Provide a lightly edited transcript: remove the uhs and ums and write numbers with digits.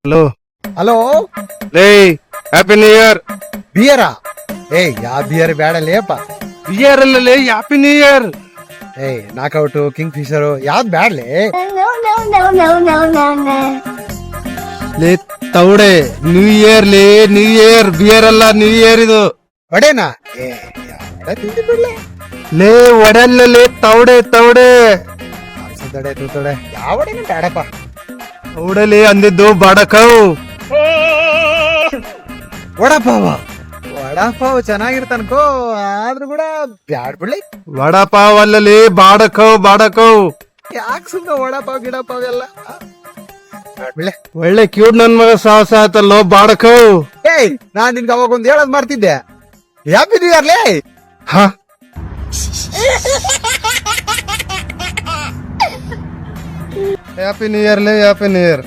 Hello hello ಲೇ happy new year. ಬಿಯರಾ? ಯಾವ ಬಿಯರ್ ಬ್ಯಾಡಲೇಪ. ಇಯರ್ ಅಲ್ಲಲೇ happy new year. Knockout Kingfisher ಯಾವ್ದು ಬ್ಯಾಡ್ಲೆ? ಲೇ ತೌಡೆ ನ್ಯೂ ಇಯರ್ ಲೇ ನ್ಯೂ ಇಯರ್, ಬಿಯರ್ ಅಲ್ಲ ನ್ಯೂ ಇಯರ್ ಇದು. ಒಡೇನಾ? ಯಾವ್ದ ತಿಂಡಿ ಬಿಡ್ಲೆ. ಲೇ ಒಡೆಲ್ಲ ಲೇ ತೌಡೆ ತೌಡೆ ಸುತ್ತಡೆ ತೂತಡೆ ಯಾವ ಒಡೇನು ಬ್ಯಾಡಪ್ಪ. ತೌಡಲಿ ಅಂದಿದ್ದು ಬಾಡಕವ್. ವಡಪಾವ ವಡಪಾವ್ ಚೆನ್ನಾಗಿರ್ತನ್ಕೋ, ಆದ್ರೂ ಕೂಡ ಬ್ಯಾಡ್ ಬಿಡ್ಲಿ. ವಡಪಾವ್ ಅಲ್ಲಲಿ ಬಾಡಕವ್ ಬಾಡಕವ್. ಯಾಕೆ ಸುಮ್ಮನೆ ವಡಪಾವ್ ಗಿಡಪಾವ್ ಎಲ್ಲ ಬ್ಯಾಡ್ ಬಿಡ್ಲೆ. ಒಳ್ಳೆ ಕ್ಯೂಟ್ ನನ್ ಮಗ ಸಾಹಸ ಆತಲ್ಲೋ ಬಾಡಕವ್. ನಾನ್ ನಿನ್ಗೆ ಅವಾಗ ಒಂದ್ ಹೇಳೋದ್ ಮಾಡ್ತಿದ್ದೆ. ಹ್ಯಾಪಿ ನ್ಯೂ ಇಯರ್ ಲೇ. ಹ ಹ್ಯಾಪಿ ನ್ಯೂ ಇಯರ್ ಲೇ ಹ್ಯಾಪಿ ನ್ಯೂ ಇಯರ್.